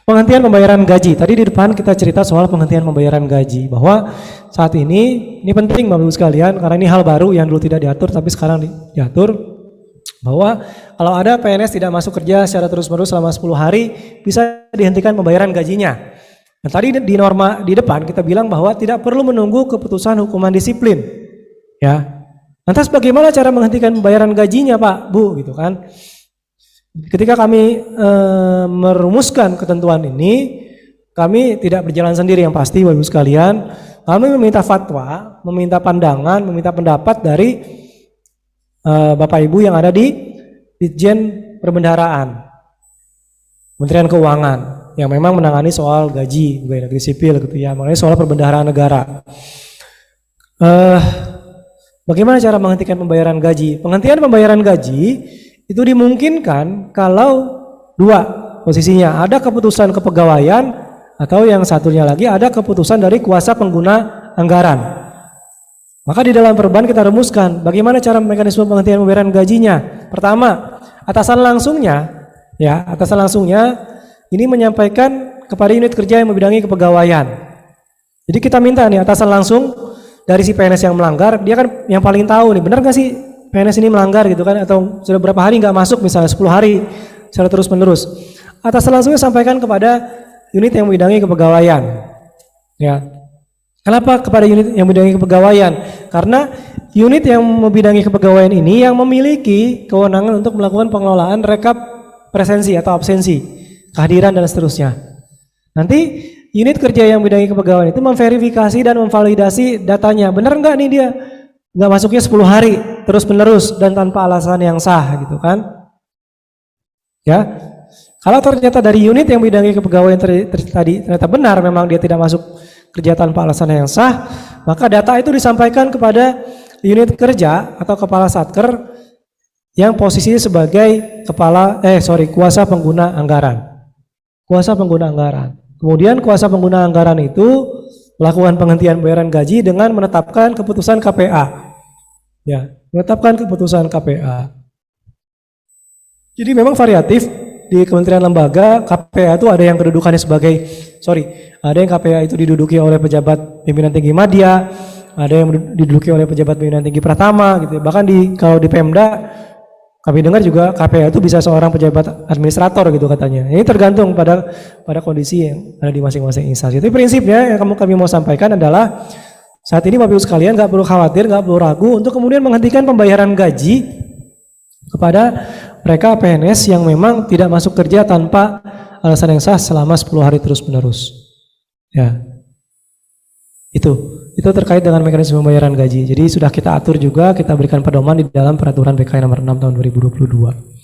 Penghentian pembayaran gaji. Tadi di depan kita cerita soal penghentian pembayaran gaji, bahwa saat ini penting Bapak Ibu sekalian, karena ini hal baru yang dulu tidak diatur tapi sekarang diatur, bahwa kalau ada PNS tidak masuk kerja secara terus-menerus selama 10 hari, bisa dihentikan pembayaran gajinya. Dan tadi di norma di depan kita bilang bahwa tidak perlu menunggu keputusan hukuman disiplin. Ya. Lantas bagaimana cara menghentikan pembayaran gajinya, Pak, Bu, gitu kan? Ketika kami merumuskan ketentuan ini, kami tidak berjalan sendiri yang pasti, Bapak Ibu sekalian. Kami meminta fatwa, meminta pandangan, meminta pendapat dari Bapak Ibu yang ada di Ditjen Perbendaharaan, Kementerian Keuangan, yang memang menangani soal gaji pegawai negeri sipil gitu ya, mengenai soal perbendaharaan negara. Bagaimana cara menghentikan pembayaran gaji? Penghentian pembayaran gaji itu dimungkinkan kalau dua posisinya, ada keputusan kepegawaian atau yang satunya lagi ada keputusan dari kuasa pengguna anggaran. Maka di dalam perubahan kita rumuskan bagaimana cara mekanisme penghentian pembayaran gajinya. Pertama, atasan langsungnya ini menyampaikan kepada unit kerja yang membidangi kepegawaian. Jadi kita minta nih atasan langsung dari si PNS yang melanggar, dia kan yang paling tahu nih, benar nggak sih PNS ini melanggar gitu kan, atau sudah berapa hari nggak masuk, misalnya 10 hari secara terus menerus. Atasan langsungnya sampaikan kepada unit yang membidangi kepegawaian. Ya. Kenapa kepada unit yang membidangi kepegawaian? Karena unit yang membidangi kepegawaian ini yang memiliki kewenangan untuk melakukan pengelolaan rekap presensi atau absensi, kehadiran dan seterusnya. Nanti unit kerja yang membidangi kepegawaian itu memverifikasi dan memvalidasi datanya. Benar nggak nih dia nggak masuknya 10 hari terus menerus dan tanpa alasan yang sah gitu kan? Ya. Kalau ternyata dari unit yang membidangi kepegawaian tadi ternyata benar memang dia tidak masuk kerja tanpa alasan yang sah, maka data itu disampaikan kepada unit kerja atau kepala satker yang posisinya sebagai kuasa pengguna anggaran. Kuasa pengguna anggaran. Kemudian kuasa pengguna anggaran itu melakukan penghentian pembayaran gaji dengan menetapkan keputusan KPA. Ya, menetapkan keputusan KPA. Jadi memang variatif. Di kementerian lembaga, KPA itu ada yang kedudukannya ada yang KPA itu diduduki oleh pejabat pimpinan tinggi madya, ada yang diduduki oleh pejabat pimpinan tinggi pratama gitu. Bahkan kalau di Pemda kami dengar juga KPA itu bisa seorang pejabat administrator gitu katanya. Ini tergantung pada kondisi yang ada di masing-masing instansi. Tapi prinsipnya yang kami mau sampaikan adalah saat ini Bapak Ibu sekalian nggak perlu khawatir, nggak perlu ragu untuk kemudian menghentikan pembayaran gaji kepada mereka PNS yang memang tidak masuk kerja tanpa alasan yang sah selama 10 hari terus menerus. Ya. Itu terkait dengan mekanisme pembayaran gaji. Jadi sudah kita atur juga, kita berikan pedoman di dalam peraturan BKN nomor 6 tahun 2022.